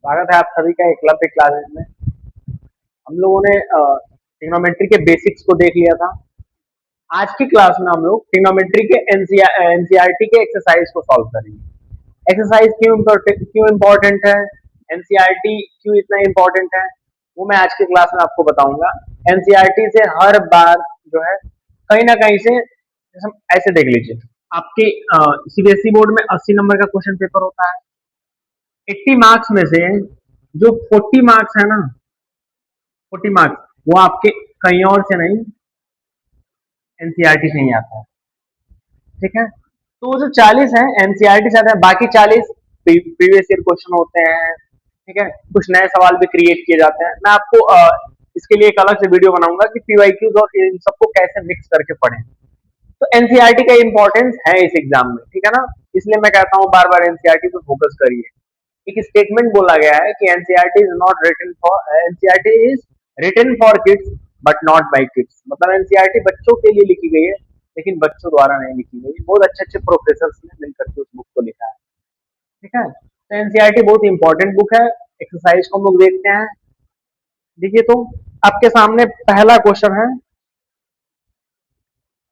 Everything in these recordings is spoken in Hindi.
स्वागत है आप सभी का एकलव्य क्लासेस में। हम लोगों ने ट्रिग्नोमेट्री के बेसिक्स को देख लिया था। आज की क्लास में हम लोग ट्रिग्नोमेट्री के एनसीईआरटी के एक्सरसाइज को सॉल्व करेंगे। एक्सरसाइज क्यों इम्पोर्टेंट है, एनसीईआरटी क्यों इतना इम्पोर्टेंट है, वो मैं आज की क्लास में आपको बताऊंगा। एनसीईआरटी से हर बार जो है कहीं ना कहीं से ऐसे देख लीजिए, आपके सीबीएसई बोर्ड में 80 नंबर का क्वेश्चन पेपर होता है। 80 मार्क्स में से जो 40 मार्क्स है ना, 40 मार्क्स वो आपके कहीं और से नहीं, एनसीईआरटी से ही आता है। ठीक है, तो जो 40 है एनसीईआरटी से आता है, बाकी 40 प्रीवियस ईयर क्वेश्चन होते हैं। ठीक है, कुछ नए सवाल भी क्रिएट किए जाते हैं। मैं आपको इसके लिए एक अलग से वीडियो बनाऊंगा कि पीवाईक्यूज और इन सबको कैसे मिक्स करके पढ़ें। तो एनसीईआरटी का इंपॉर्टेंस है इस एग्जाम में, ठीक है ना। इसलिए मैं कहता हूँ बार बार एनसीईआरटी पे फोकस करिए। एक स्टेटमेंट बोला गया है कि NCERT is not written for NCERT is written for kids but not by kids. मतलब एनसीईआरटी बच्चों के लिए लिखी गई है लेकिन बच्चों द्वारा नहीं लिखी गई। बहुत अच्छे अच्छे प्रोफेसर ने मिलकर के उस बुक को लिखा है। ठीक है, तो एनसीईआरटी बहुत इंपॉर्टेंट बुक है। एक्सरसाइज को हम लोग देखते हैं। देखिए, तो आपके सामने पहला क्वेश्चन है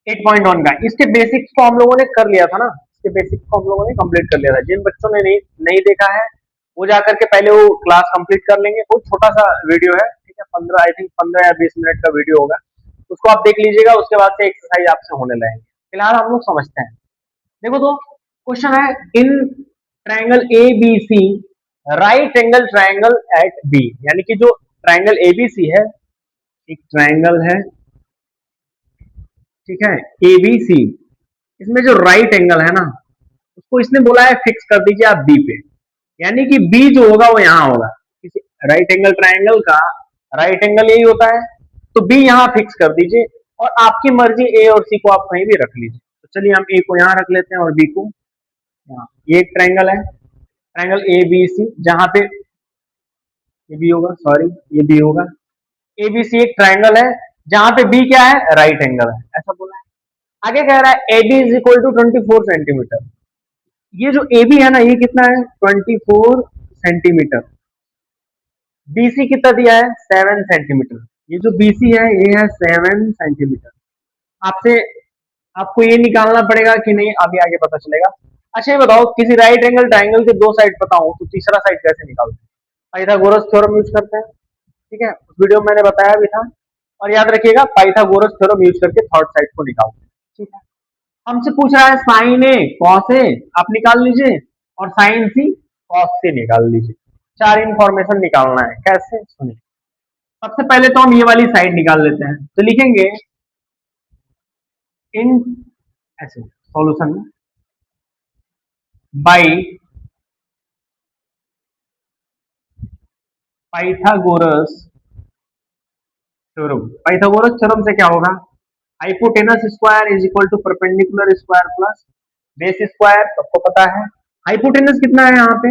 8.1 का। इसके बेसिक्स को हम लोगों ने कर लिया था ना, इसके बेसिक्स को हम लोगों ने कंप्लीट कर लिया था। जिन बच्चों ने नहीं देखा है वो जाकर के पहले वो क्लास कंप्लीट कर लेंगे। बहुत छोटा सा वीडियो है, ठीक है, 15 आई थिंक 15 या 20 मिनट का वीडियो होगा। उसको आप देख लीजिएगा, उसके बाद से एक्सरसाइज आपसे होने लगेंगे। फिलहाल हम लोग समझते हैं। देखो, तो क्वेश्चन है in triangle A B C right angle triangle at B. यानी कि जो ट्राइंगल एबीसी है, एक ट्राइंगल है, ठीक है, एबीसी, इसमें जो राइट एंगल है ना उसको इसने बोला है फिक्स कर दीजिए आप बी पे। यानी कि बी जो होगा वो यहाँ होगा। किसी राइट एंगल ट्राइंगल का राइट एंगल यही होता है, तो बी यहाँ फिक्स कर दीजिए और आपकी मर्जी ए और सी को आप कहीं भी रख लीजिए। तो चलिए हम ए को यहाँ रख लेते हैं और बी को यहाँ। ये एक ट्राइंगल है, ट्राइंगल ए बी सी, जहां पे ये बी होगा, सॉरी ये बी होगा। ए बी सी एक ट्राइंगल है जहां पे बी क्या है, राइट एंगल है, ऐसा बोला है। आगे कह रहा है AD is equal to 24 centimetre. ये जो ए बी है ना, ये कितना है, 24 सेंटीमीटर। बीसी कितना दिया है, 7 सेंटीमीटर। ये जो बीसी है ये है 7 सेंटीमीटर। आपसे आपको ये निकालना पड़ेगा कि नहीं, अभी आगे पता चलेगा। अच्छा, ये बताओ, किसी राइट एंगल ट्राइंगल के दो साइड पता हो तो तीसरा साइड कैसे निकालते हैं? पाइथागोरस थ्योरम यूज करते हैं। ठीक है, उस वीडियो में मैंने बताया भी था। और याद रखिएगा, पाइथागोरस थ्योरम यूज करके थर्ड साइड को निकालते हैं। ठीक है, हमसे पूछ रहा है साइन ए कॉस ए आप निकाल लीजिए और साइन सी कॉस से निकाल लीजिए। चार इंफॉर्मेशन निकालना है, कैसे सुनिए। सबसे पहले तो हम ये वाली साइड निकाल लेते हैं, तो लिखेंगे इन ऐसे सॉल्यूशन में by Pythagoras theorem. Pythagoras theorem से क्या होगा, hypotenuse square is equal to perpendicular square plus base square. सबको पता है हाइपोटेनस कितना है, यहाँ पे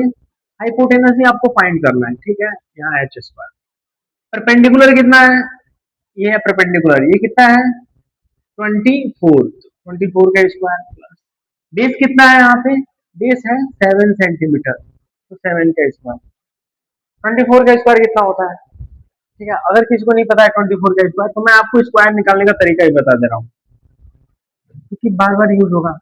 हाइपोटेनस ही आपको फाइंड करना है। ठीक है, यहाँ एच स्क्वायर। परपेंडिकुलर कितना है, ये है परपेंडिकुलर, ये कितना है 24, 24 का स्क्वायर प्लस बेस कितना है, यहाँ पे बेस है 7 सेंटीमीटर, तो 7 का स्क्वायर। 24 का स्क्वायर कितना होता है, ठीक है। अगर किसी को नहीं पता है 24 का स्क्वायर, तो मैं आपको स्क्वायर निकालने का तरीका ही बता दे रहा हूँ क्योंकि बार बार यूज होगा।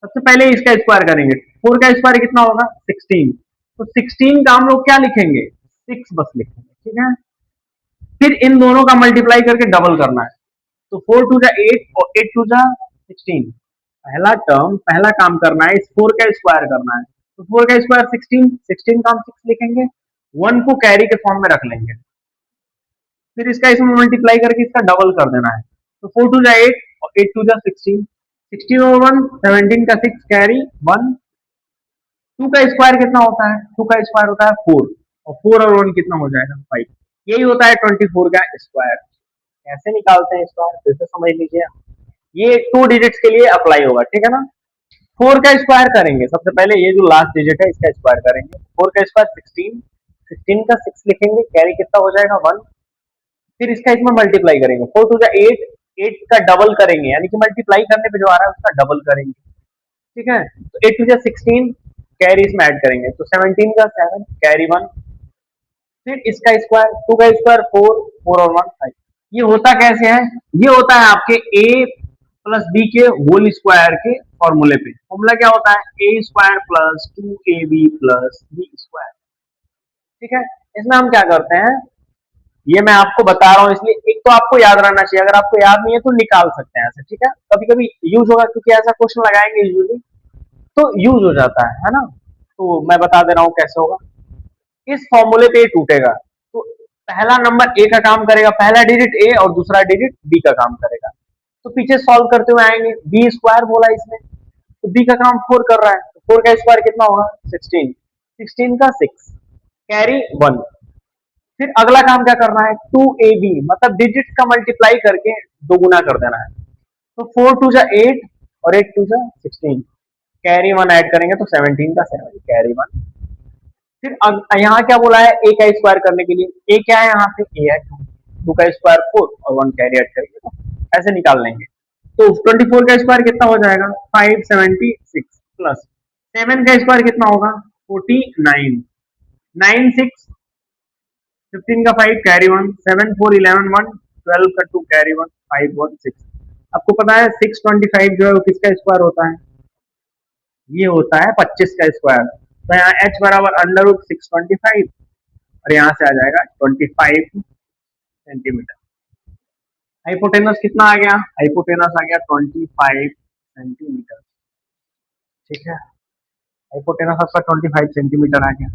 सबसे पहले इसका स्क्वायर करेंगे, 4 का स्क्वायर कितना होगा 16, तो 16 का हम लोग क्या लिखेंगे, 6 बस लिखेंगे। ठीक है, फिर इन दोनों का मल्टीप्लाई करके डबल करना है, तो 4 टू जा 8 और 8 टू जा 16। पहला टर्म, पहला काम करना है, इस 4 का स्क्वायर करना है, तो 4 का स्क्वायर 16, 16 का हम 6 लिखेंगे, 1 को कैरी के फॉर्म में रख लेंगे, फिर इसका इसमें मल्टीप्लाई करके इसका डबल कर देना है, तो 4 टू जा 8 और 8 टू जा 16, 16 और 1 17 का 6 कैरी 1। 2 का स्क्वायर कितना होता है, 2 का स्क्वायर होता है 4, और 4 और 1 कितना हो जाएगा 5। यही होता है 24 का स्क्वायर। कैसे निकालते हैं स्क्वायर, फिर से समझ लीजिए। ये 2 डिजिट्स के लिए अप्लाई होगा, ठीक है ना। 4 का स्क्वायर करेंगे, सबसे पहले ये जो लास्ट डिजिट है इसका स्क्वायर करेंगे, 4 का स्क्वायर 16, 16 का 6 लिखेंगे, कैरी कितना हो जाएगा 1, फिर इसका इसमें मल्टीप्लाई करेंगे, 4 टू 8, 8 का डबल करेंगे, यानी कि मल्टीप्लाई करने पे जो आ रहा है उसका डबल करेंगे। ठीक है, तो 8 टू 16 कैरी इसमें ऐड करेंगे, तो 17 का 7 कैरी 1, फिर इसका स्क्वायर, 2 का स्क्वायर 4, 4 और 1 5। ये होता कैसे है? ये होता है आपके a प्लस बी के होल स्क्वायर के फॉर्मूले पे। फॉर्मूला क्या होता है? A square plus 2ab plus B square. ठीक है, इसमें हम क्या करते हैं, ये मैं आपको बता रहा हूँ इसलिए एक तो आपको याद रहना चाहिए, अगर आपको याद नहीं है तो निकाल सकते हैं ऐसे। ठीक है, कभी कभी यूज होगा क्योंकि ऐसा क्वेश्चन लगाएंगे यूजुअली तो यूज हो जाता है ना। तो मैं बता दे रहा हूँ कैसे होगा। इस फॉर्मूले पे टूटेगा तो पहला नंबर ए का काम करेगा, पहला डिजिट ए और दूसरा डिजिट बी का काम करेगा। तो पीछे सॉल्व करते हुए आएंगे, बी स्क्वायर बोला इसमें तो बी का काम 4 कर रहा है, तो 4 का स्क्वायर कितना होगा? 16, 16 का 6 कैरी 1। फिर अगला काम क्या करना है? 2ab मतलब डिजिट का मल्टीप्लाई करके दो गुना कर देना है। तो 4 टू जा 8 और 8 टू जा 16 कैरी 1 ऐड करेंगे तो 17 का 7 कैरी 1। फिर यहाँ क्या बोला है? ए का स्क्वायर करने के लिए, ए क्या है यहाँ पे? ए है 2, 2 का स्क्वायर 4 और 1 कैरी ऐड करेंगे तो ऐसे निकाल लेंगे। तो 24 का स्क्वायर कितना हो जाएगा? 576 प्लस 7 का स्क्वायर कितना होगा? 49, 9 6 15 का 5 कैरी 1, 7 4 11 1 12 का 2 कैरी 1 5 1 6। आपको पता है 625 जो है वो किसका स्क्वायर होता है? ये होता है 25 का स्क्वायर। तो यहाँ h बराबर अंडर रूट 625 और यहाँ से आ जाएगा 25 सेंटीमीटर। हाइपोटेनस कितना आ गया? हाइपोटेनस आ गया 25 सेंटीमीटर। ठीक है, हाइपोटेनस आपका 25 सेंटीमीटर आ गया।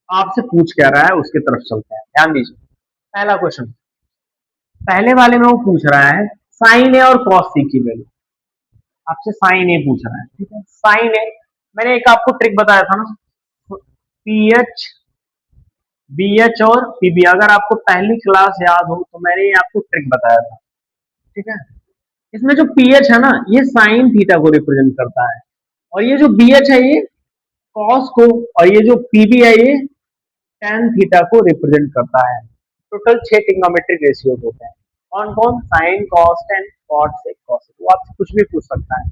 आपसे पूछ क्या रहा है उसकी तरफ चलते हैं, ध्यान दीजिए। पहला क्वेश्चन, पहले वाले में वो पूछ रहा है साइन ए और कॉस सी की वैल्यू। आपसे साइन ए पूछ रहा है। ठीक है, साइन ए मैंने एक आपको ट्रिक बताया था ना, पीएच बीएच और पीबी। अगर आपको पहली क्लास याद हो तो मैंने ये आपको ट्रिक बताया था। ठीक है, इसमें जो पीएच है ना ये साइन थीटा को रिप्रेजेंट करता है और ये जो बीएच है ये कॉस को और ये जो पीबी है ये टेन थीटा को रिप्रेजेंट करता है। टोटल 6 ट्रिग्नोमेट्रिक रेशियोज होते हैं। कौन कौन? साइन, कॉस, टेन, कॉट, सेक, कॉस। वो आपसे कुछ भी पूछ सकता है।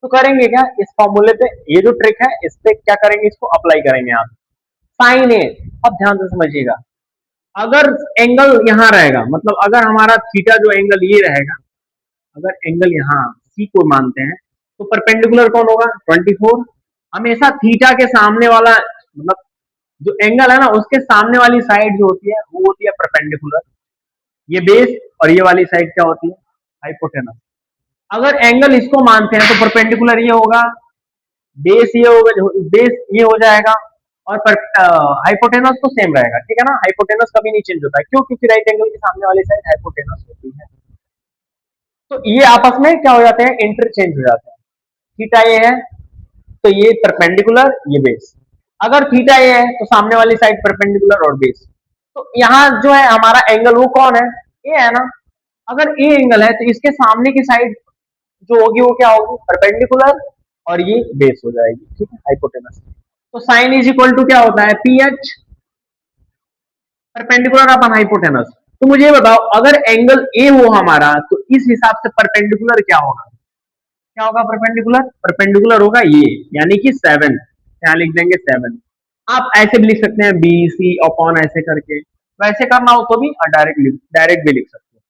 तो करेंगे क्या इस फॉर्मूले पे, ये जो ट्रिक है इस पे क्या करेंगे, इसको अप्लाई करेंगे आप। साइन ए, अब ध्यान से समझिएगा, अगर एंगल यहां रहेगा मतलब अगर हमारा थीटा जो एंगल ये रहेगा, अगर एंगल यहाँ सी को मानते हैं तो परपेंडिकुलर कौन होगा? 24। हमेशा थीटा के सामने वाला मतलब जो एंगल है ना उसके सामने वाली साइड जो होती है वो होती है परपेंडिकुलर। ये बेस और ये वाली साइड क्या होती है? हाइपोटेनस। अगर एंगल इसको मानते हैं तो परपेंडिकुलर ये होगा, बेस ये होगा, बेस ये हो जाएगा और हाइपोटेनस तो सेम रहेगा। ठीक है ना, हाइपोटेनस कभी नहीं चेंज होता है। क्यों? क्योंकि राइट एंगल के सामने वाली साइड हाइपोटेनस होती है। तो ये आपस में क्या हो जाते हैं? इंटरचेंज हो जाते हैं। थीटा ये है तो ये परपेंडिकुलर, ये बेस। अगर थीटा ये है तो सामने वाली साइड परपेंडिकुलर और बेस। तो यहाँ जो है हमारा एंगल वो कौन है? ए है ना। अगर ए एंगल है तो इसके सामने की साइड जो होगी वो क्या होगी? परपेंडिकुलर और ये बेस हो जाएगी। ठीक है, हाइपोटेनस। तो साइन इज इक्वल टू क्या होता है? P H perpendicular upon hypotenuse. तो मुझे बताओ अगर एंगल ए हो हमारा तो इस हिसाब से परपेंडिकुलर क्या होगा? क्या होगा परपेंडिकुलर? परपेंडिकुलर होगा ये, यानी कि 7। यहाँ लिख देंगे 7। आप ऐसे भी लिख सकते हैं बी सी अपॉन ऐसे करके, वैसे करना हो तो भी डायरेक्ट भी लिख सकते हैं।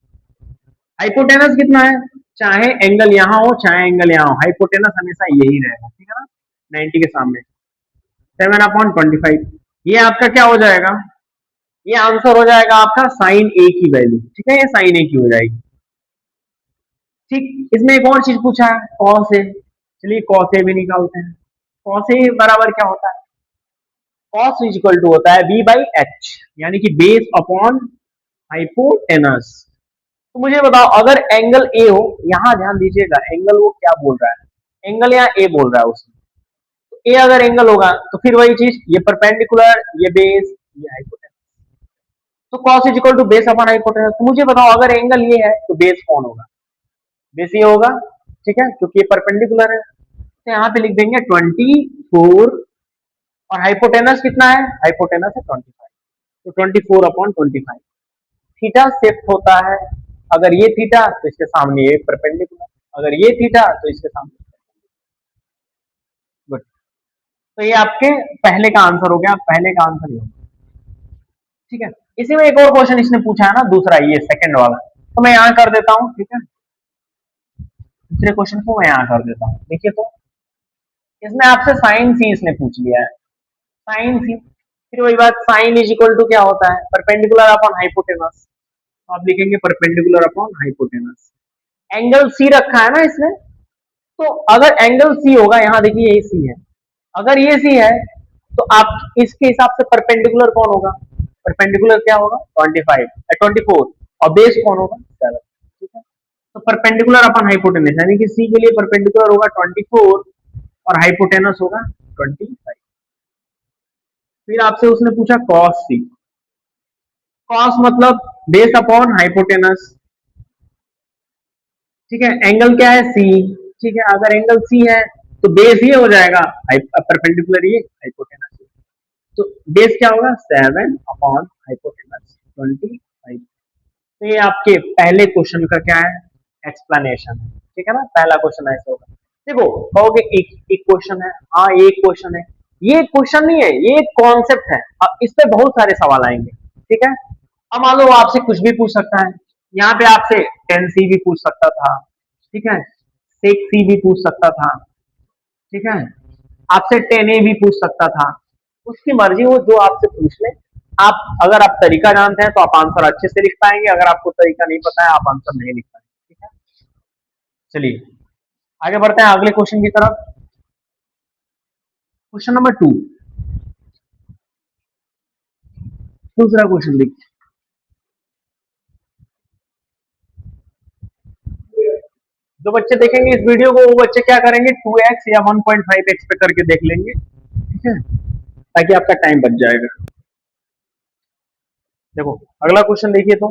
हाइपोटेनस कितना है? चाहे एंगल यहाँ हो चाहे एंगल यहाँ हो, हाइपोटेनस हमेशा यही रहेगा। ठीक है ना, 90 के सामने 7/25। ये आपका क्या हो जाएगा? ये आंसर हो जाएगा आपका साइन ए की वैल्यू। ठीक है, ये साइन ए की हो जाएगी। ठीक, इसमें एक और चीज पूछा है कॉस ए। चलिए कॉस ए भी निकालते हैं। कॉस ए बराबर क्या होता है? कॉस इज इक्वल टू होता है बी बाई एच, यानी कि बेस अपॉन हाइपोटेनस। तो मुझे बताओ अगर एंगल ए हो, यहां ध्यान दीजिएगा एंगल वो क्या बोल रहा है, एंगल यहाँ ए बोल रहा है उसने। तो ए अगर एंगल होगा तो फिर वही चीज, ये परपेंडिकुलर, ये बेस, ये हाइपोटेनस। तो cos is equal to base upon hypotenuse. तो मुझे बताओ अगर एंगल ये है तो बेस कौन होगा? बेस ये होगा। ठीक है, क्योंकि ये परपेंडिकुलर है। तो यहाँ पे लिख देंगे 24 और हाइपोटेनस कितना है? हाइपोटेनस है 25। तो 24/25 थीटा शिफ्ट होता है। अगर ये थीटा तो इसके सामने ये परपेंडिकुलर, अगर ये थीटा तो इसके सामने। गुड। तो तो ये आपके पहले का आंसर हो गया, पहले का आंसर ही होगा। ठीक है, इसी में एक और क्वेश्चन इसने पूछा है ना, दूसरा ये सेकंड वाला, तो मैं यहाँ कर देता हूँ। ठीक है, दूसरे क्वेश्चन को मैं यहाँ कर देता हूँ। देखिए तो इसमें आपसे साइन सी इसने पूछ लिया है, साइन सी, फिर वही बात, साइन इज इक्वल टू क्या होता है, परपेंडिकुलर अपॉन हाइपोटेनस। तो आप लिखेंगे perpendicular upon hypotenuse. Angle C रखा है ना इसने, तो अगर एंगल सी होगा, यहाँ देखिए ये सी है, अगर ये सी है तो आप इसके हिसाब से परपेंडिकुलर कौन होगा, परपेंडिकुलर क्या होगा 25 24, और बेस कौन होगा 7। ठीक है, तो परपेंडिकुलर अपन हाइपोटेनस यानी कि सी के लिए परपेंडिकुलर होगा 24 और हाइपोटेनस होगा 25। फिर आपसे उसने पूछा कॉस सी, कॉस मतलब बेस अपॉन हाइपोटेनस। ठीक है, एंगल क्या है सी। ठीक है, अगर एंगल सी है तो बेस ये हो जाएगा परपेंडिकुलर ये हाइपोटेनस। तो बेस क्या होगा 7 अपॉन हाइपोटेनस 25। तो ये आपके पहले क्वेश्चन का क्या है, एक्सप्लेनेशन है। ठीक है ना, पहला क्वेश्चन ऐसा होगा। देखो कहोगे एक एक क्वेश्चन है, हाँ एक क्वेश्चन है, ये क्वेश्चन नहीं है, ये एक कॉन्सेप्ट है। अब इस पे बहुत सारे सवाल आएंगे। ठीक है, अब मान लो आपसे कुछ भी पूछ सकता है, यहाँ पे आपसे 10C भी पूछ सकता था। ठीक है, 6C भी पूछ सकता था। ठीक है, आपसे 10A भी पूछ सकता था, उसकी मर्जी, वो जो आपसे पूछ ले। आप अगर आप तरीका जानते हैं तो आप आंसर अच्छे से लिख पाएंगे, अगर आपको तरीका नहीं पता है आप आंसर नहीं लिख पाएंगे। ठीक है, चलिए आगे बढ़ते हैं अगले क्वेश्चन की तरफ। क्वेश्चन नंबर 2, दूसरा क्वेश्चन देखिए। जो बच्चे देखेंगे इस वीडियो को वो बच्चे क्या करेंगे, 2x या 1.5x पे करके देख लेंगे। ठीक है, ताकि आपका टाइम बच जाएगा। देखो अगला क्वेश्चन देखिए तो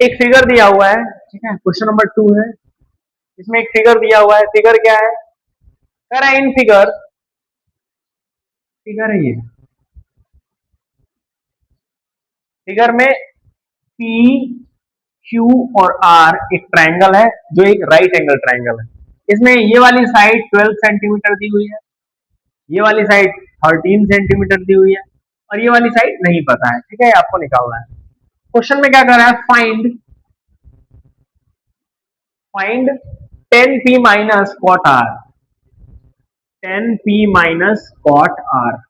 एक फिगर दिया हुआ है। ठीक है, क्वेश्चन नंबर 2 है, इसमें एक फिगर दिया हुआ है। फिगर क्या है, कह रहा है इन फिगर, फिगर है ये, फिगर में पी क्यू और आर एक ट्रायंगल है जो एक राइट एंगल ट्रायंगल है। इसमें ये वाली साइड 12 सेंटीमीटर दी हुई है, ये वाली साइड 13 सेंटीमीटर दी हुई है, और ये वाली साइड नहीं पता है। ठीक है, आपको निकालना है। क्वेश्चन में क्या कर रहा है, find find 10p minus cot R, 10p minus cot R.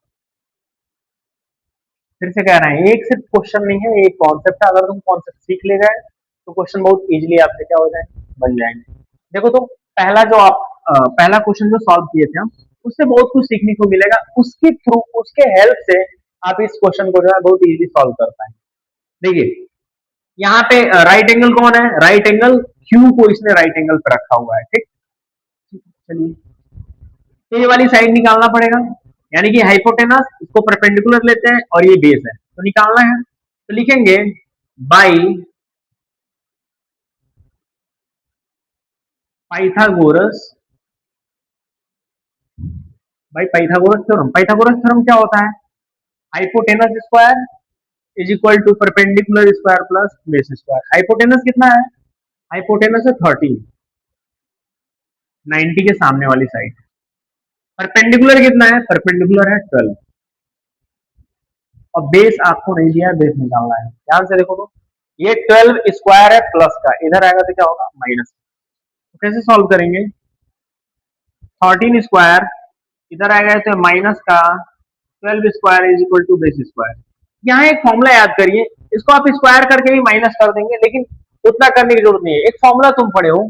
फिर से कह रहे हैं, एक सिर्फ क्वेश्चन नहीं है, एक कॉन्सेप्ट है। अगर तुम कॉन्सेप्ट सीख ले गए तो क्वेश्चन बहुत इजीली आपसे क्या हो जाएंगे, बन जाएंगे। देखो तो पहला जो आप पहला क्वेश्चन जो सॉल्व किए थे हम, उससे बहुत कुछ सीखने को मिलेगा। उसके थ्रू, उसके हेल्प से आप इस क्वेश्चन को जो है बहुत इजीली सॉल्व कर पाएंगे। देखिए यहाँ पे राइट एंगल कौन है, राइट एंगल क्यू को इसने राइट एंगल पे रखा हुआ है। ठीक, चलिए तो ये वाली साइड निकालना पड़ेगा, यानी कि हाइपोटेनस, इसको परपेंडिकुलर लेते हैं और ये बेस है, तो निकालना है। तो लिखेंगे by Pythagoras, by Pythagoras theorem. Pythagoras theorem क्या होता है, hypotenuse square is equal to perpendicular square plus base square. Hypotenuse कितना है, हाइपोटेनस है 13, 90 के सामने वाली साइड। परपेंडिकुलर कितना है, परपेंडिकुलर है 12, और बेस आपको नहीं दिया है, बेस निकालना है। ध्यान से देखो तो ये 12 स्क्वायर है प्लस का, इधर आएगा तो क्या होगा माइनस। तो कैसे सॉल्व करेंगे, 13 स्क्वायर इधर आएगा तो माइनस का 12 square is equal to base square. यहाँ एक फॉर्मूला याद करिए, इसको आप स्क्वायर करके भी माइनस कर देंगे, लेकिन उतना करने की जरूरत नहीं है। एक फॉर्मूला तुम पढ़े हो,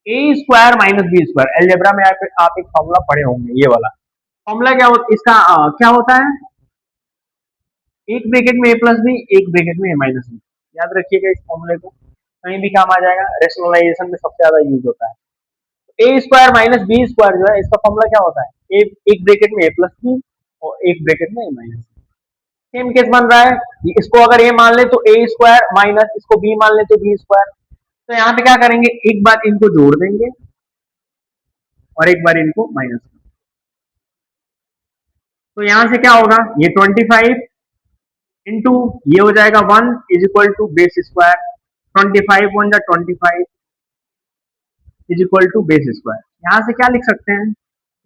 A square minus B square, algebra में आप एक फॉर्मूला पढ़े होंगे, ये वाला फॉर्मूला क्या होता, इसका क्या होता है, एक ब्रैकेट में ए प्लस बी, एक ब्रैकेट में ए माइनस बी। याद रखिएगा इस फॉर्मूले को, कहीं भी काम आ जाएगा, रेशनलाइजेशन में सबसे ज्यादा यूज होता है। A square minus B square जो है, इसका फॉर्मूला क्या होता है, एक ब्रैकेट में ए प्लस बी और एक ब्रैकेट में ए माइनस बी। सेम केस बन रहा है, इसको अगर ए मान ले तो ए स्क्वायर माइनस, इसको बी मान ले तो बी स्क्वायर। तो यहाँ पे क्या करेंगे, एक बार इनको जोड़ देंगे और एक बार इनको माइनस। तो यहां से क्या होगा, ये 25 इंटू ये हो जाएगा 1 is equal to base square, 25 1 जा 25 is equal to base square. यहां से क्या लिख सकते हैं,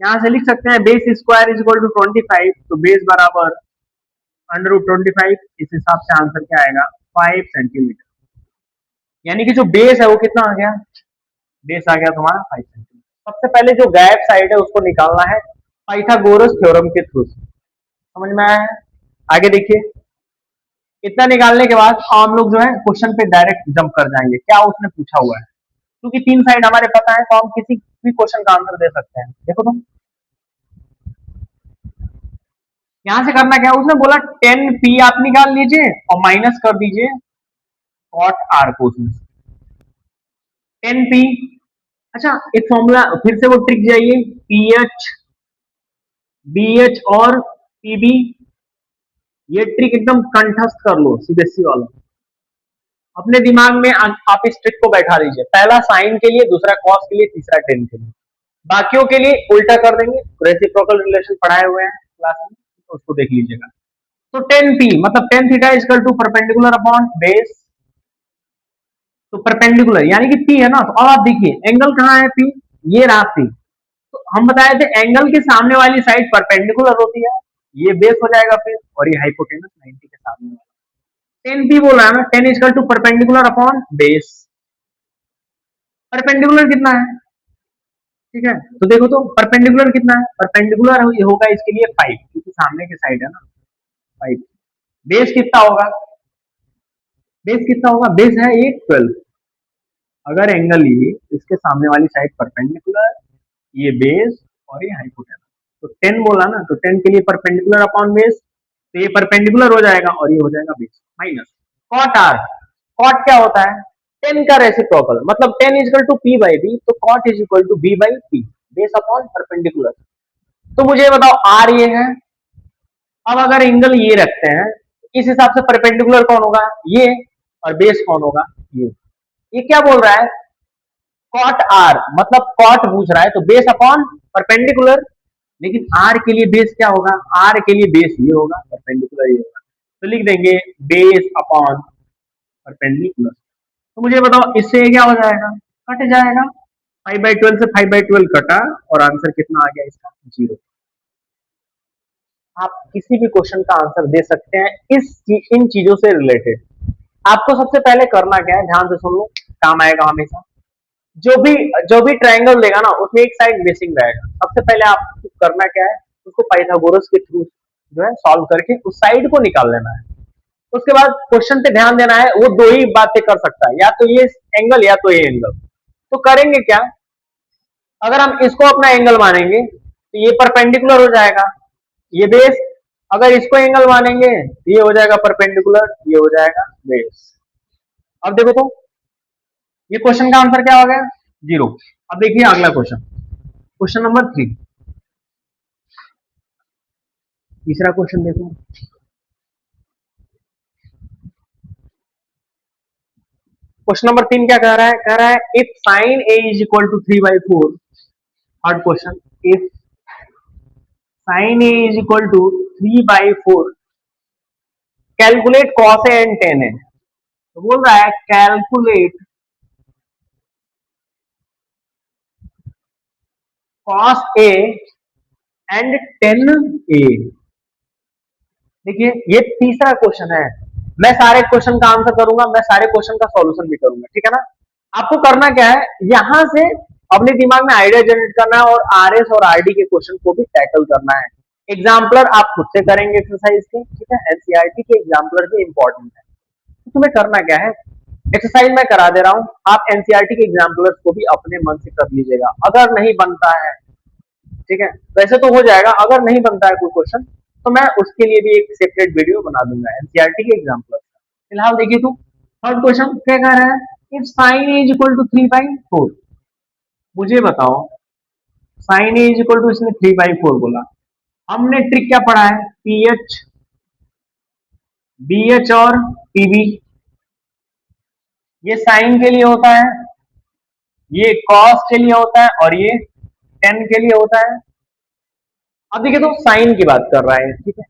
यहाँ से लिख सकते हैं base square is equal to 25, तो बेस बराबर √25, इस हिसाब से आंसर क्या आएगा 5 सेंटीमीटर। यानी कि जो बेस है वो कितना आ गया, बेस आ गया तुम्हारा 5 सेंटीमीटर। सबसे पहले जो गैप साइड है उसको निकालना है पाइथागोरस थ्योरम के थ्रू। समझ में आया है? आगे देखिए, इतना निकालने के बाद हम लोग जो है क्वेश्चन पे डायरेक्ट जंप कर जाएंगे, क्या उसने पूछा हुआ है। क्योंकि तीन साइड हमारे पता है तो हम किसी भी क्वेश्चन का आंसर दे सकते हैं। देखो तुम यहां से करना क्या, उसने बोला 10p आप निकाल लीजिए और माइनस कर दीजिए cot r को उसमें 10p। अच्छा एक फॉर्मूला फिर से वो ट्रिक जाइए, ph bh और pb, ये ट्रिक एकदम कंठस्थ कर लो सीबीएसई वालों, अपने दिमाग में आप इस ट्रिक को बैठा लीजिए। पहला साइन के लिए, दूसरा कॉस के लिए, तीसरा टेन के लिए, बाकियों के लिए उल्टा कर देंगे। रेसिप्रोकल रिलेशन पढ़ाए हुए हैं क्लास में, तो उसको देख लीजिएगा। तो 10p मतलब tan theta equal to perpendicular upon base, तो परपेंडिकुलर यानी कि p है ना। तो अब आप देखिए एंगल कहाँ है p, ये रहा p। तो हम बताए थे एंगल के सामने वाली साइड परपेंडिकुलर होती है, ये बेस हो जाएगा फिर, और ये हाइपोटेनस 90 के सामने वाला। 10p बोला है ना, 10 equal to perpendicular upon base. Perpendicular कितना है, ठीक है, तो देखो तो परपेंडिकुलर कितना है, परपेंडिकुलर होगा इसके लिए 5, क्योंकि सामने की साइड है ना 5। बेस कितना होगा, बेस कितना होगा, बेस है ये 12। अगर एंगल ये इसके सामने वाली साइड परपेंडिकुलर, ये बेस और ये हाइपोटेनस, तो 10 बोला ना, तो 10 के लिए परपेंडिकुलर अपॉन बेस, तो ये परपेंडिकुलर हो जाएगा और ये हो जाएगा base minus cot R. Cot क्या होता है, 10 का रेसिप्रोकल, मतलब 10 is equal to p by b, तो cot is equal to b by p, base upon perpendicular. तो मुझे बताओ r ये है, अब अगर एंगल ये रखते हैं, इस हिसाब से परपेंडिकुलर कौन होगा ये, और बेस कौन होगा ये क्या बोल रहा है कॉट आर, मतलब कॉट पूछ रहा है, तो बेस अपॉन परपेंडिकुलर। लेकिन आर के लिए बेस क्या होगा, आर के लिए बेस ये होगा, परपेंडिकुलर ये होगा, तो लिख देंगे बेस अपॉन परपेंडिकुलर। तो मुझे बताओ इससे क्या हो जाएगा, कट जाएगा, 5/12 से 5/12 कटा, और आंसर कितना आ गया इसका 0। आप किसी भी क्वेश्चन का आंसर दे सकते हैं इन चीजों से रिलेटेड। आपको सबसे पहले करना क्या है, ध्यान से सुन लो, काम आएगा हमेशा। जो भी ट्रायंगल देगा ना उसमें एक साइड मिसिंग रहेगा, सबसे पहले आपको करना क्या है, उसको पाइथागोरस के थ्रू जो है सॉल्व करके उस साइड को निकाल लेना है। उसके बाद क्वेश्चन पे ध्यान देना है, वो दो ही बातें कर सकता है, या तो ये एंगल या तो ये एंगल। तो करेंगे क्या, अगर हम इसको अपना एंगल मानेंगे तो ये परपेंडिकुलर हो जाएगा, ये बेस। अगर इसको एंगल मानेंगे तो ये हो जाएगा परपेंडिकुलर, ये हो जाएगा बेस। अब देखो तो ये क्वेश्चन का आंसर क्या हो गया 0। अब देखिए अगला क्वेश्चन, क्वेश्चन नंबर 3, तीसरा क्वेश्चन देखो। क्वेश्चन नंबर 3 क्या कह रहा है, कह रहा है if sine A is equal to 3/4, third question, if sine A is equal to 3/4 calculate cos A and tan A. तो बोल रहा है calculate cos A and tan A. देखिए ये तीसरा क्वेश्चन है, मैं सारे क्वेश्चन का आंसर करूंगा, मैं सारे क्वेश्चन का सॉल्यूशन भी करूंगा, ठीक है ना। आपको करना क्या है, यहां से अपने दिमाग में आइडिया जनरेट करना है, और आरएस और आरडी के क्वेश्चन को भी टैकल करना है। एग्जाम्पलर आप खुद से करेंगे एक्सरसाइज के, ठीक है, एनसीईआरटी के एग्जाम्पलर भी इंपॉर्टेंट है। तो तुम्हें करना क्या है, एक्सरसाइज मैं करा दे रहा हूं, आप एनसीईआरटी के एग्जाम्पलर्स को भी अपने मन से कर लीजिएगा। अगर नहीं बनता है, ठीक है, वैसे तो हो जाएगा, अगर नहीं बनता है कोई क्वेश्चन तो मैं उसके लिए भी एक सेपरेट वीडियो बना दूंगा एनसीईआरटी के एग्जाम्पल। फिलहाल देखिए तो थर्ड क्वेश्चन क्या कह रहा है, if sine A is equal to 3/4, मुझे बताओ sine A is equal to, इसने 3/4 बोला, हमने ट्रिक क्या पढ़ा है, पीएच बीएच और पीबी, ये साइन के लिए होता है, ये कॉस के लिए होता है, और ये टेन के लिए होता है। अब देखिए तो साइन की बात कर रहा है, ठीक है,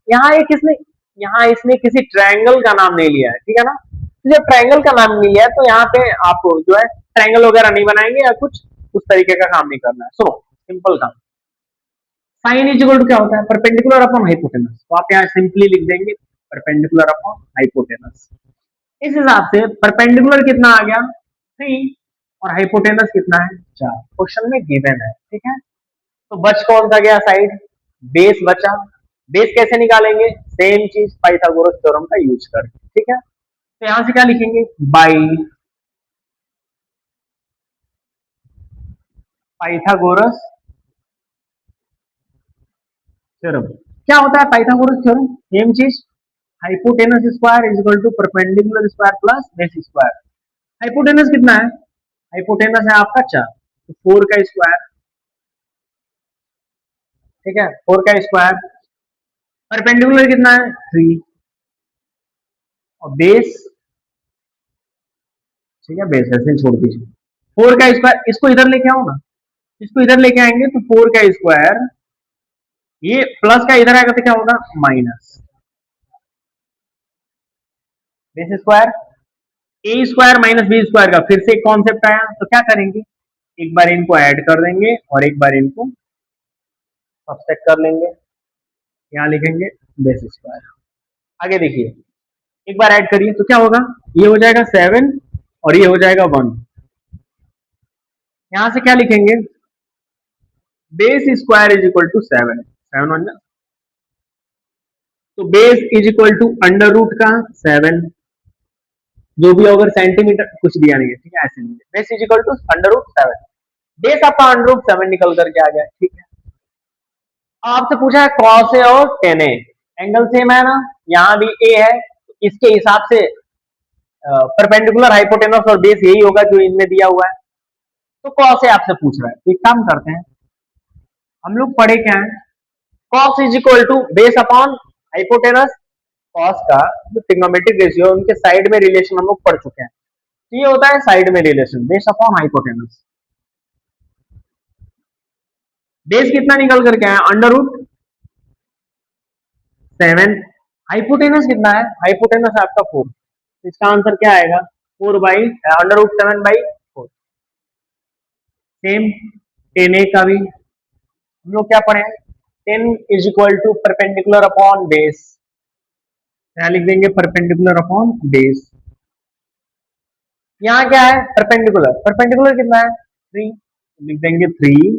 यहाँ इसने किसी ट्रायंगल का नाम नहीं लिया है, ठीक है ना। तो जब ट्रायंगल का नाम नहीं लिया है तो यहाँ पे आप जो है ट्रायंगल वगैरह नहीं बनाएंगे, या कुछ उस तरीके का काम नहीं करना है। सुनो सिंपल काम, साइन इज इक्वल टू क्या होता है, परपेंडिकुलर अपॉन हाइपोटेनस। तो आप यहाँ सिंपली लिख देंगे परपेंडिकुलर अपॉन हाइपोटेनस। इस हिसाब से परपेंडिकुलर कितना आ गया 3 और हाइपोटेनस कितना है 4, क्वेश्चन में गिवन है। ठीक है, तो बच कौन सा गया साइड, बेस बचा। बेस कैसे निकालेंगे, सेम चीज पाइथागोरस थ्योरम का यूज करके। ठीक है, तो यहां से क्या लिखेंगे, बाई पाइथागोरस थ्योरम। क्या होता है पाइथागोरस थ्योरम, सेम चीज, hypotenuse square is equal to perpendicular square plus base square. Hypotenuse कितना है, हाइपोटेनस है आपका 4, तो 4 का स्क्वायर। ठीक है, 4 का स्क्वायर, परपेंडिकुलर कितना है 3 और बेस, ठीक है बेस ऐसे छोड़ दीजिए। 4 का स्क्वायर, इसको इधर लेके आओ ना, इसको इधर लेके आएंगे तो 4 का स्क्वायर, ये प्लस का इधर आएगा तो क्या होगा माइनस, बेस स्क्वायर ए स्क्वायर माइनस बी स्क्वायर का फिर से एक कॉन्सेप्ट आया, तो क्या करेंगे, एक बार इनको ऐड कर देंगे और एक बार इनको सबसेट कर लेंगे, यहाँ लिखेंगे बेस स्क्वायर। आगे देखिए, एक बार ऐड करिए तो क्या होगा, ये हो जाएगा 7 और ये हो जाएगा 1। यहां से क्या लिखेंगे, base square is equal to 7, 7 1, तो base is equal to under root का 7, जो भी अगर सेंटीमीटर कुछ दिया नहीं है, ठीक है ऐसे नहीं, base is equal to under root 7, base आपका अंडर रूट 7 निकल करके आ गया। ठीक है, आपसे पूछा है कॉस ए और टेन ए, एंगल सेम है ना, यहाँ भी ए है, इसके हिसाब से परपेंडिकुलर हाइपोटेनस और बेस यही होगा जो इनमें दिया हुआ है। तो कॉस ए आपसे पूछ रहा है, तो एक काम करते हैं, हम लोग पढ़े क्या है, cos is equal to base upon hypotenuse. Cos का जो ट्रिग्नोमेट्रिक रेशियो उनके साइड में रिलेशन हम लोग पढ़ चुके हैं, तो ये होता है साइड में relation base upon hypotenuse. Base कितना निकल करके आया अंडर रूट 7, हाइपोटेनस कितना है, हाइपोटेनस आपका 4, इसका आंसर क्या आएगा 4 by under root 7 by 4। Same 10 A का भी हम लोग क्या पढ़े, 10 is equal to perpendicular upon base, यहाँ लिख देंगे परपेंडिकुलर अपॉन बेस। यहाँ क्या है परपेंडिकुलर, परपेंडिकुलर कितना है 3, लिख देंगे 3,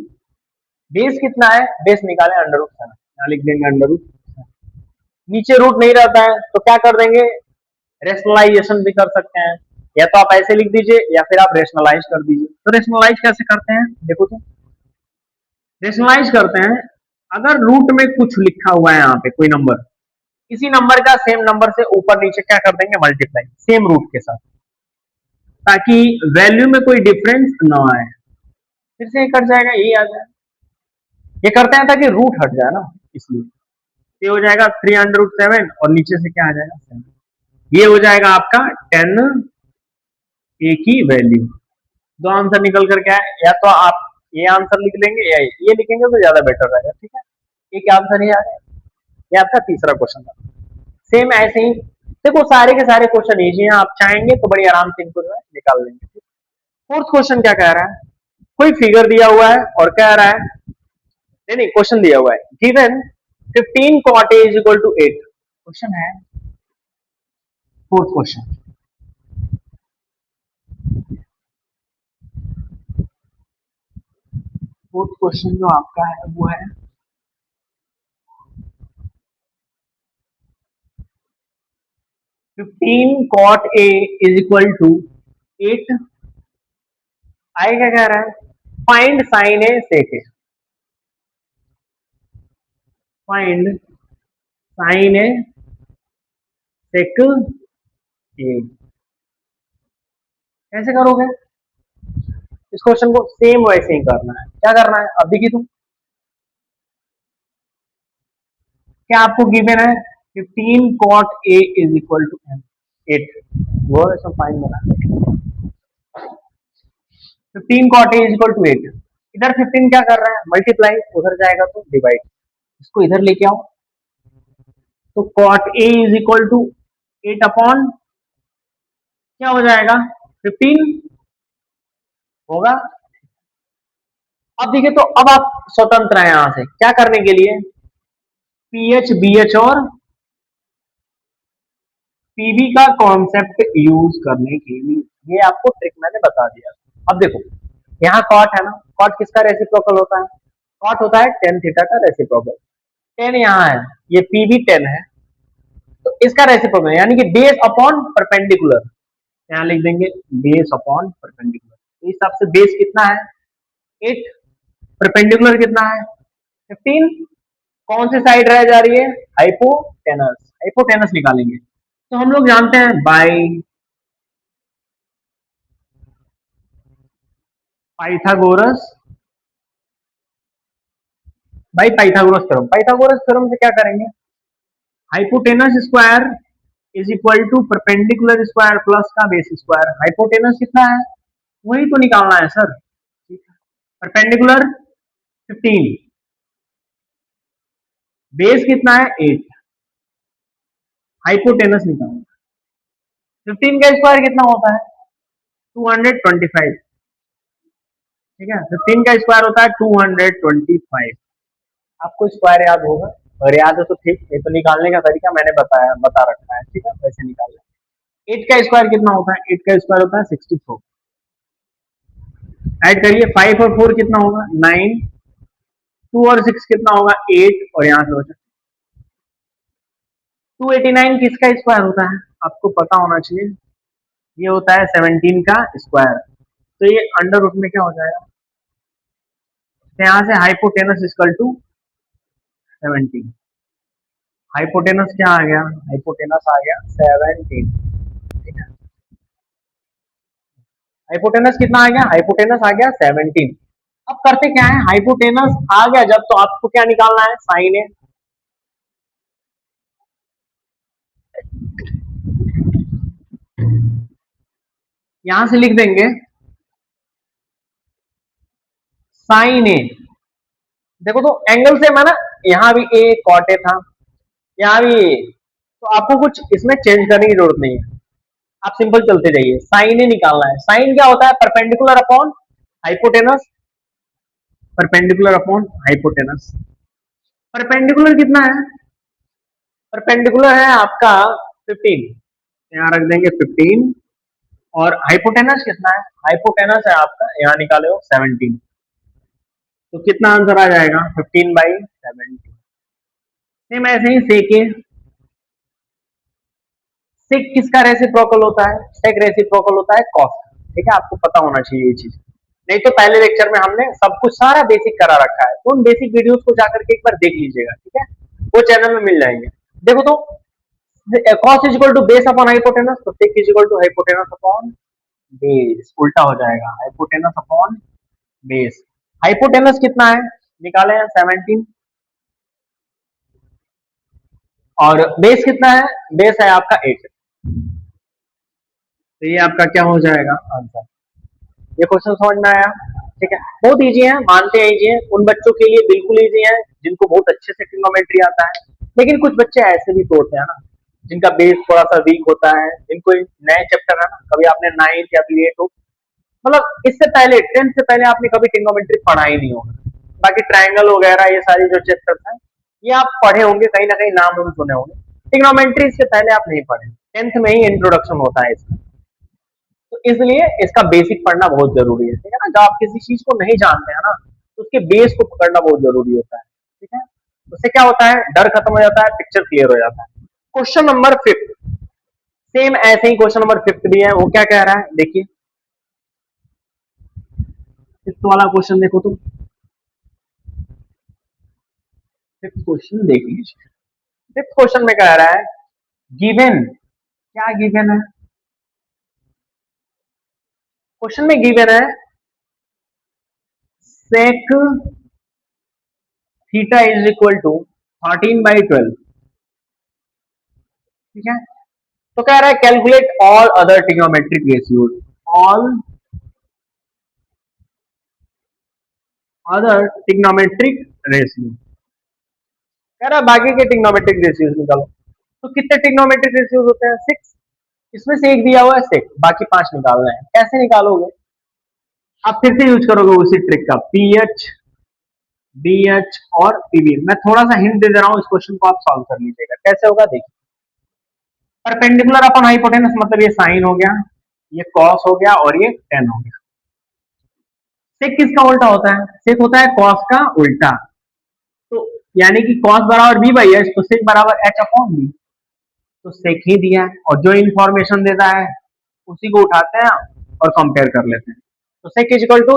बेस कितना है, बेस निकाले अंडर रूट 7, यहाँ लिख देंगे अंडर रूट। नीचे रूट नहीं रहता है तो क्या कर देंगे, रेशनलाइजेशन भी कर सकते हैं, या तो आप ऐसे लिख दीजिए या फिर आप रेशनलाइज कर दीजिए। तो रेशनलाइज कैसे करते हैं देखो, तो रेशनलाइज करते हैं, अगर रूट में कुछ लिखा हुआ है यहाँ पे कोई नंबर, इसी नंबर का सेम नंबर से ऊपर नीचे क्या कर देंगे मल्टीप्लाई सेम रूट के साथ, ताकि वैल्यू में कोई डिफरेंस ना आए। फिर से ये कट जाएगा, यही आ जाए, ये करते हैं ताकि रूट हट जाए ना, इसलिए ये हो जाएगा 3 √7 और नीचे से क्या आ जाएगा 7, ये हो जाएगा आपका 10 ए की वैल्यू। दो आंसर निकल करके आए, या तो आप ये आंसर लिख लेंगे या ये लिखेंगे तो ज्यादा बेटर रहेगा। ठीक है, एक आंसर ही आ गया, ये आपका तीसरा क्वेश्चन था। सेम ऐसे ही देखो, सारे के सारे क्वेश्चन इजी हैं, आप चाहेंगे तो बड़ी आराम से इनको जो है निकाल लेंगे। फोर्थ क्वेश्चन क्या कह रहा है, कोई फिगर दिया हुआ है और कह रहा है, नहीं नहीं क्वेश्चन दिया हुआ है, given 15 cot a is equal to 8, question है फोर्थ क्वेश्चन। फोर्थ क्वेश्चन जो आपका है वो है 15 cot a is equal to 8, आगे क्या कह रहा है, फाइंड साइन ए सेक ए, फाइंड साइन ए सेक ए, कैसे करोगे इस क्वेश्चन को, सेम वैसे ही करना है। क्या करना है अब देखिए, तुम क्या आपको गिवन है 15 cot a is equal to 8, वो ऐसा फाइन बना 15 cot a is equal to 8, इधर 15 क्या कर रहा है मल्टीप्लाई, उधर जाएगा तो डिवाइड, इसको इधर लेके आओ, तो cot a is equal to 8 upon क्या हो जाएगा 15 होगा, अब देखिए, तो अब आप स्वतंत्र हैं यहां से क्या करने के लिए, पीएच बीएच और पीबी का कॉन्सेप्ट यूज करने के लिए। ये आपको ट्रिक मैंने बता दिया। अब देखो, यहाँ कॉट है ना, कॉट किसका रेसिप्रोकल होता है, कॉट होता है टेन थीटा का रेसिप्रोकल। टेन यहाँ है, ये पीबी टेन है, तो इसका रेसिप्रोकल यानी कि बेस अपॉन परपेंडिकुलर, यहाँ लिख देंगे बेस अपॉन परपेंडिकुलर। इस हिसाब से बेस कितना है 8, परपेंडिकुलर कितना है 15, कौन सी साइड रह जा रही है हाइपोटेनस, हाइपोटेनस निकालेंगे। तो हम लोग जानते हैं by Pythagoras, by Pythagoras theorem, Pythagoras theorem से क्या करेंगे, hypotenuse square is equal to perpendicular square plus का बेस स्क्वायर। हाइपोटेनस कितना है वही तो निकालना है सर, परपेंडिकुलर 15, बेस कितना है 8, हाइपोटेनस निकालना। 15 का स्क्वायर कितना होता है 225, ठीक है, 15 का स्क्वायर होता है 225। आपको स्क्वायर याद होगा, और याद है तो ठीक, ये तो निकालने का तरीका मैंने बता रखा है, ठीक है, वैसे निकालना है। 8 का स्क्वायर कितना होता है, 8 का स्क्वायर होता है 64, ऐड करिए 5 और 4 कितना होगा 9, 2 और 6 कितना होगा 8, और यहाँ से हो जाए 289 किसका स्क्वायर होता है आपको पता होना चाहिए, ये होता है 17 का स्क्वायर। तो ये अंडर रूट में क्या हो जाएगा, तो यहाँ से हाइपोटेनस इक्वल टू 17, हाइपोटेनस क्या आ गया, हाइपोटेनस आ गया 17, ठीक है, हाइपोटेनस कितना आ गया, हाइपोटेनस आ गया 17। अब करते क्या है, हाइपोटेनस आ गया जब, तो आपको क्या निकालना है साइन ए, यहां से लिख देंगे साइन ए। देखो तो एंगल से माना, यहाँ भी ए कॉट ए था, यहाँ भी ए, तो आपको कुछ इसमें चेंज करने की जरूरत नहीं है, आप सिंपल चलते जाइए, साइन ए निकालना है। साइन क्या होता है perpendicular upon hypotenuse, perpendicular upon hypotenuse. Perpendicular कितना है, परपेंडिकुलर है आपका 15, यहाँ रख देंगे 15, और हाइपोटेनस कितना है, हाइपोटेनस है आपका यहाँ निकाले हो 17, तो कितना आंसर आ जाएगा 15/17। सेम ऐसे ही सेके, सेक किसका रेसिप्रोकल होता है, सेक रेसिप्रोकल होता है कॉस, ठीक है, आपको पता होना चाहिए ये चीज, नहीं तो पहले लेक्चर में हमने सब कुछ सारा बेसिक करा रखा है, तो उन बेसिक वीडियोस को जाकर के एक बार देख लीजिएगा, ठीक है, वो चैनल में मिल जाएंगे। देखो तो cos is equal to base upon hypotenuse, तो sec is equal to hypotenuse upon base, उल्टा हो जाएगा हाइपोटेनस अपॉन बेस। हाइपोटेनस कितना है निकाले हैं 17, और बेस कितना है, बेस है आपका 8, तो ये आपका क्या हो जाएगा आंसर। ये क्वेश्चन समझ में आया, ठीक है, बहुत इजी है, मानते हैं इजी है, उन बच्चों के लिए बिल्कुल इजी है जिनको बहुत अच्छे से ट्रिग्नोमेट्री आता है, लेकिन कुछ बच्चे ऐसे भी तो होते हैं ना जिनका बेस थोड़ा सा वीक होता है, जिनको नए चैप्टर है ना, कभी आपने 9th या फिर 8th, मतलब इससे पहले 10th से पहले आपने कभी ट्रिग्नोमेट्री पढ़ा ही नहीं होगा, बाकी ट्रायंगल वगैरह ये सारी जो चैप्टर्स हैं ये आप पढ़े होंगे, कहीं ना कहीं नाम हम सुने होंगे, ट्रिग्नोमेट्री इससे पहले आप नहीं पढ़े, 10th में ही इंट्रोडक्शन होता है इसका, तो इसलिए इसका बेसिक पढ़ना बहुत जरूरी है, ठीक है ना, जब आप किसी चीज को नहीं जानते हैं ना, तो उसके बेस को पकड़ना बहुत जरूरी होता है, ठीक है, उससे क्या होता है डर खत्म हो जाता है, पिक्चर क्लियर हो जाता है। क्वेश्चन नंबर 5, सेम ऐसे ही क्वेश्चन नंबर 5 भी है, वो क्या कह रहा है देखिए, 5th वाला क्वेश्चन देखो तो, 5th क्वेश्चन देख लीजिए, 5th क्वेश्चन में कह रहा है गिवन, क्या गिवन है, क्वेश्चन में गिवन है sec theta is equal to 13/12, ठीक है, तो कह रहा है calculate all other trigonometric ratios, all other trigonometric ratio, कह रहा है बाकी के ट्रिग्नोमेट्रिक रेशियोज निकालो, तो कितने ट्रिग्नोमेट्रिक रेशियोज होते हैं 6, इसमें से एक दिया हुआ है 6, बाकी 5 निकालना है, कैसे निकालोगे, आप फिर से यूज करोगे उसी ट्रिक का, पीएच, बीएच और पीबी। मैं थोड़ा सा हिंट दे दे रहा हूँ, इस क्वेश्चन को आप सॉल्व कर लीजिएगा। कैसे होगा देखिए, परपेंडिकुलर अपॉन हाइपोटेनस मतलब ये साइन हो गया, ये कॉस हो गया और ये टेन हो गया। सेक किसका उल्टा होता है? सेक होता है कॉस का उल्टा। तो यानी कि कॉस बराबर बी बाई एच, तो सेक बराबर एच अपॉन बी। तो सेक ही दिया है और जो इंफॉर्मेशन देता है उसी को उठाते हैं और कंपेयर कर लेते हैं। तो sec is equal to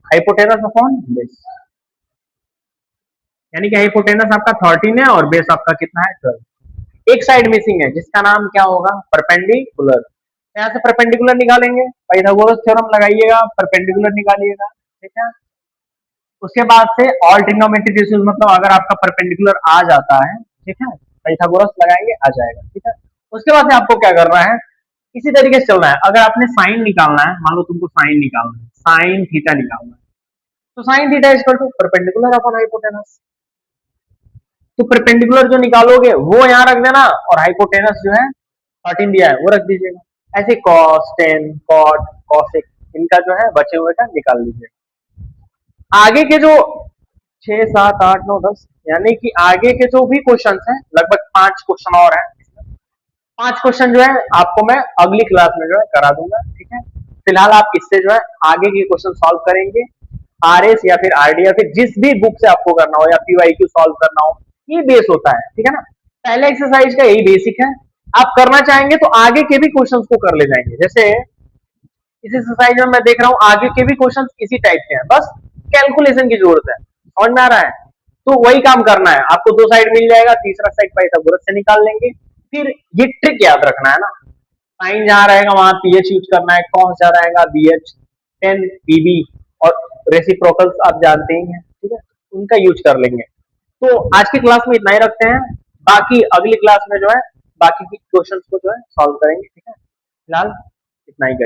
hypotenuse upon base, यानी कि हाइपोटेनस आपका 13 है और बेस आपका कितना है 12। एक साइड मिसिंग है जिसका नाम क्या होगा, परपेंडिकुलर। यहाँ से परपेंडिकुलर निकालेंगे, पाइथागोरस थ्योरम लगाइएगा, परपेंडिकुलर निकालिएगा, ठीक है। उसके बाद से ऑल ट्रिग्नोमेट्रिक रेशियोज, मतलब अगर आपका परपेंडिकुलर आ जाता है, ठीक है, पाइथागोरस लगाएंगे आ जाएगा, ठीक है। उसके बाद से आपको क्या करना है, इसी तरीके से चलना है। अगर आपने साइन निकालना है, मान लो तुमको साइन निकालना है, साइन थीटा निकालना है, तो sine theta is equal to perpendicular upon hypotenuse. तो परपेंडिकुलर जो निकालोगे वो यहाँ रख देना और हाइपोटेनस जो है 13 दिया है वो रख दीजिएगा। ऐसे कॉस, टेन, कॉट, कॉसिक, इनका जो है बचे हुए का निकाल लीजिएगा। आगे के जो 6, 7, 8, 9, 10, यानी कि आगे के जो भी क्वेश्चन हैं, लगभग 5 क्वेश्चन और हैं। 5 क्वेश्चन जो है आपको मैं अगली क्लास में जो है करा दूंगा, ठीक है। फिलहाल आप इससे जो है आगे के क्वेश्चन सॉल्व करेंगे, आरएस या फिर आरडी या फिर जिस भी बुक से आपको करना हो, या पीवाईक्यू सॉल्व करना हो, ये बेस होता है, ठीक है ना। पहले एक्सरसाइज का यही बेसिक है। आप करना चाहेंगे तो आगे के भी क्वेश्चंस को कर ले जाएंगे। जैसे इस एक्सरसाइज में मैं देख रहा हूँ आगे के भी क्वेश्चन इसी टाइप के हैं, बस कैलकुलेशन की जरूरत है। समझ में आ रहा है? तो वही काम करना है आपको। 2 साइड मिल जाएगा, तीसरा साइड पाइथागोरस से निकाल लेंगे। फिर ये ट्रिक याद रखना है ना, साइन जहां रहेगा वहां पीएच यूज करना है, कॉस जहां रहेगा बीएच, टेन पीबी, और रेसिप्रोकल्स आप जानते ही हैं, ठीक है, उनका यूज कर लेंगे। तो आज की क्लास में इतना ही रखते हैं, बाकी अगली क्लास में जो है बाकी की क्वेश्चंस को जो है सॉल्व करेंगे, ठीक है। फिलहाल इतना ही करें।